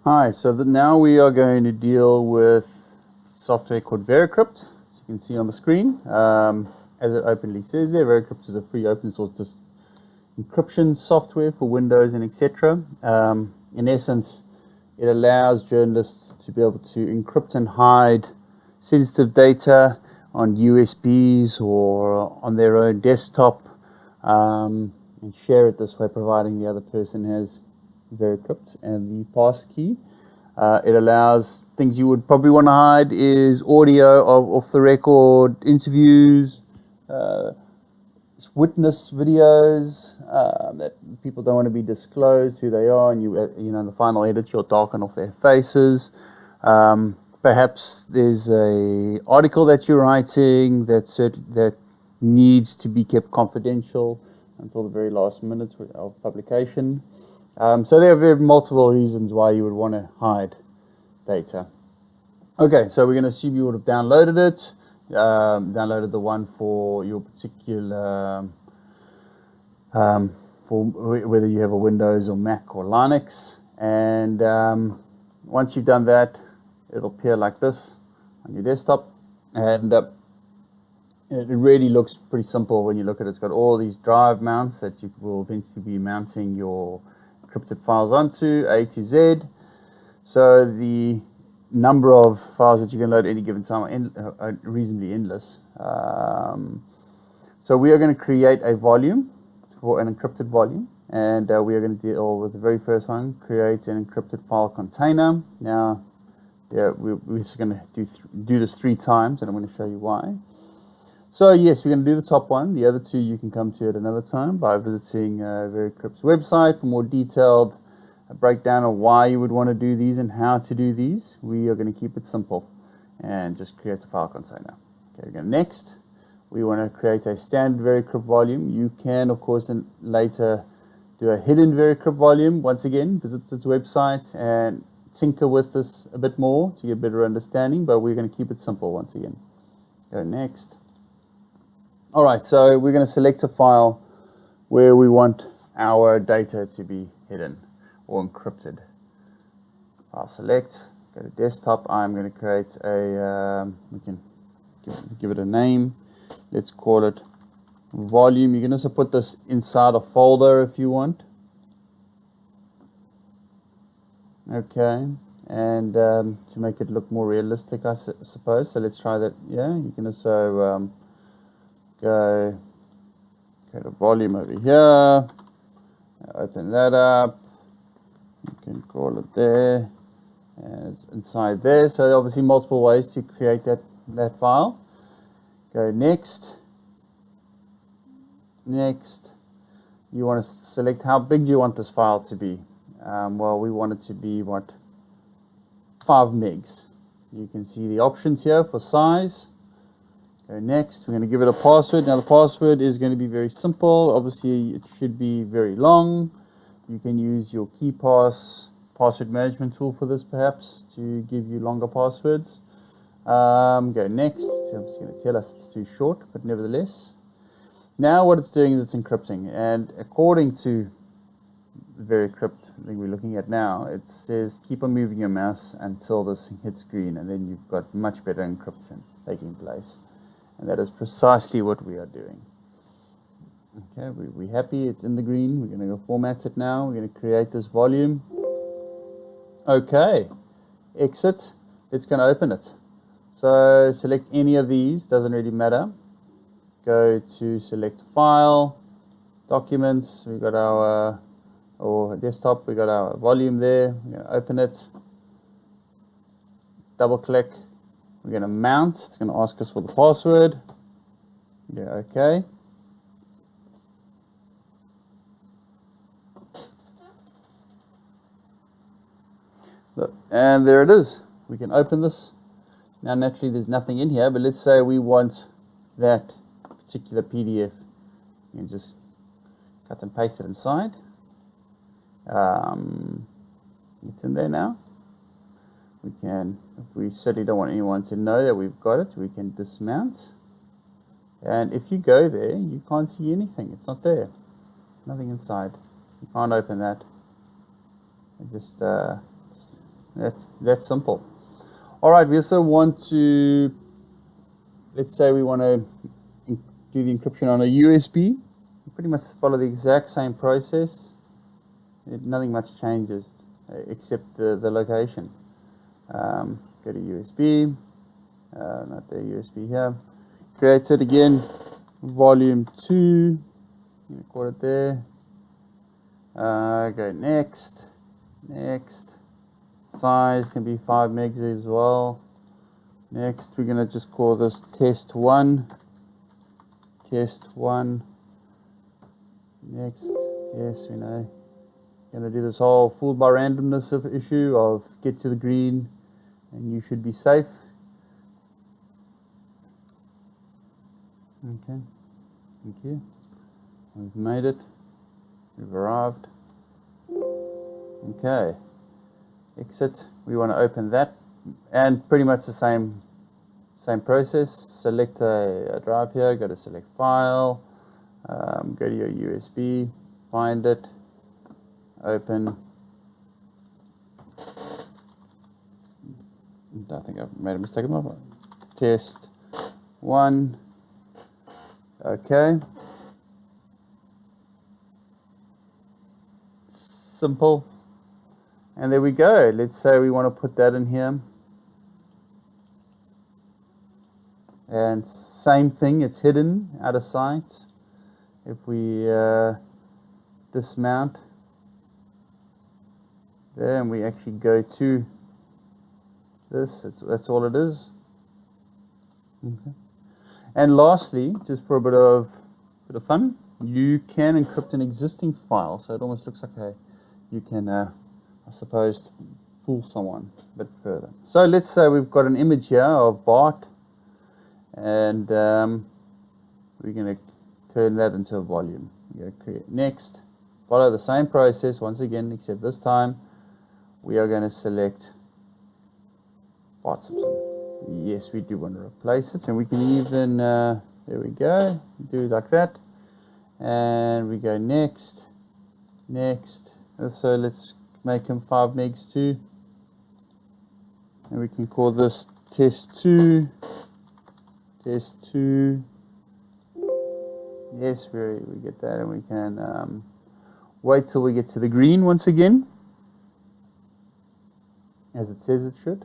Hi, so now we are going to deal with software called VeraCrypt, as you can see on the screen. As it openly says there, VeraCrypt is a free open source encryption software for Windows and etc. In essence, it allows journalists to be able to encrypt and hide sensitive data on USBs or on their own desktop and share it this way, providing the other person has VeraCrypt and the pass key. It allows things you would probably want to hide is audio of off the record interviews, witness videos that people don't want to be disclosed who they are, and you know in the final edit you'll darken off their faces. Perhaps there's a article that you're writing that needs to be kept confidential until the very last minute of publication. So there are multiple reasons why you would want to hide data. Okay, so we're going to assume you would have downloaded it, downloaded the one for your particular, for whether you have a Windows or Mac or Linux. And once you've done that, it'll appear like this on your desktop. And it really looks pretty simple when you look at it. It's got all these drive mounts that you will eventually be mounting your encrypted files onto, A to Z. So the number of files that you can load at any given time are reasonably endless. So we are going to create a volume for an encrypted volume, and we are going to deal with the very first one, create an encrypted file container. Now, we're just going to do this 3 times, and I'm going to show you why. So yes, we're going to do the top one. The other 2 you can come to at another time by visiting VeraCrypt's website for more detailed breakdown of why you would want to do these and how to do these. We are going to keep it simple and just create a file container. Okay, we go next. We want to create a standard VeraCrypt volume. You can, of course, then later do a hidden VeraCrypt volume. Once again, visit its website and tinker with this a bit more to get a better understanding, but we're going to keep it simple once again. Go next. Alright, so we're going to select a file where we want our data to be hidden or encrypted. File select, go to desktop. I'm going to create a, we can give it a name. Let's call it volume. You can also put this inside a folder if you want. Okay, and to make it look more realistic, I suppose. So let's try that. Yeah, you can also go to volume over here, open that up, you can call it there, and it's inside there. So obviously multiple ways to create that file. Go next. Next, you want to select how big you want this file to be. Well, we want it to be 5 megs. You can see the options here for size. Go next, we're going to give it a password. Now the password is going to be very simple. Obviously it should be very long. You can use your password management tool for this perhaps to give you longer passwords. Go next. It's obviously going to tell us it's too short, but nevertheless. Now what it's doing is it's encrypting, and according to the VeraCrypt thing we're looking at now, it says keep on moving your mouse until this hits green, and then you've got much better encryption taking place. And that is precisely what we are doing. Okay, we're happy, it's in the green. We're going to go format it now. We're going to create this volume. Okay, exit. It's going to open it. So select any of these, doesn't really matter. Go to select file, documents. We've got our desktop, we've got our volume there. We're going to open it. Double click. We're going to mount. It's going to ask us for the password. Yeah, okay. Look, and there it is. We can open this. Now, naturally, there's nothing in here, but let's say we want that particular PDF. You can just cut and paste it inside. It's in there now. We can, if we certainly don't want anyone to know that we've got it, we can dismount. And if you go there, you can't see anything. It's not there. Nothing inside. You can't open that. Just That's simple. All right, we also want to, let's say we want to do the encryption on a USB. We pretty much follow the exact same process. Nothing much changes except the location. Go to USB, not the USB here. Creates it again, volume 2. Call it there. Go next. Size can be 5 megs as well. Next, we're going to just call this test 1. Next, yes, we know. Going to do this whole fooled by randomness issue of get to the green and you should be safe. Okay, thank you. We've made it. We've arrived. Okay. Exit. We want to open that, and pretty much the same process. Select a drive here. Go to select file. Go to your USB. Find it. Open. I think I've made a mistake on my phone. Test 1. Okay. Simple. And there we go. Let's say we want to put that in here. And same thing, it's hidden out of sight. If we dismount there and we actually go to this, that's all it is. Okay. And lastly, just for a bit of fun, you can encrypt an existing file, so it almost looks like you can, I suppose, fool someone a bit further. So let's say we've got an image here of Bart, and we're going to turn that into a volume. Go create next. Follow the same process once again, except this time we are going to select Bart Simpson. Yes, we do want to replace it, and we can even, there we go, do it like that, and we go next. So let's make him 5 megs too, and we can call this test 2. Yes, we get that, and we can wait till we get to the green once again, as it says it should.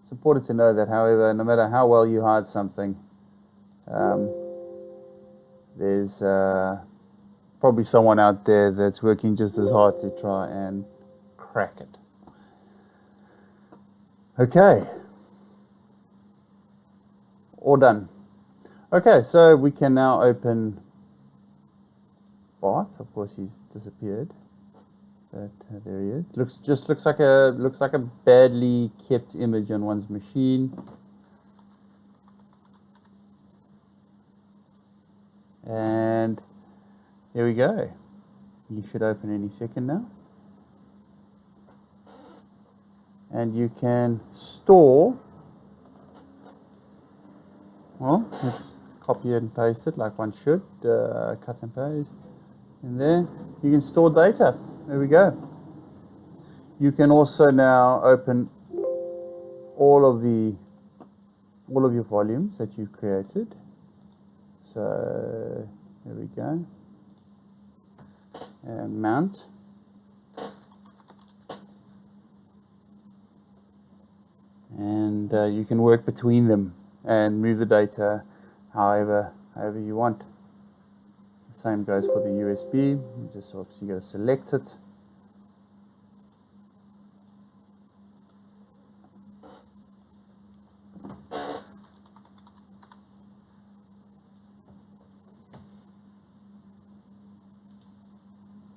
It's important to know that, however, no matter how well you hide something, there's probably someone out there that's working just as hard to try and crack it. Okay. All done. Okay, so we can now open Bart. Of course, he's disappeared. But there he is. Looks like a badly kept image on one's machine. And here we go. You should open any second now. And you can store. Well, let's copy it and paste it like one should. Cut and paste. And there you can store data. There we go. You can also now open all of your volumes that you've created. So there we go. And mount. And you can work between them and move the data however you want. The same goes for the USB. You just obviously got to select it.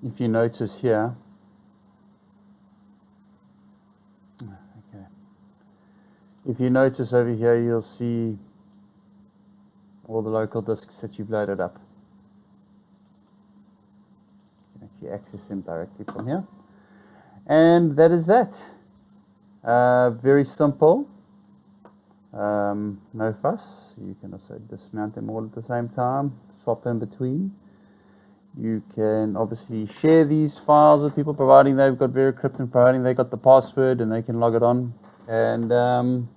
If you notice here, okay. If you notice over here, you'll see all the local disks that you've loaded up. You can actually access them directly from here. And that is that. Very simple. No fuss. You can also dismount them all at the same time, swap in between. You can obviously share these files with people, providing they've got VeraCrypt and providing they got the password and they can log it on. And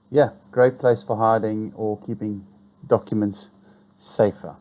yeah, great place for hiding or keeping documents safer.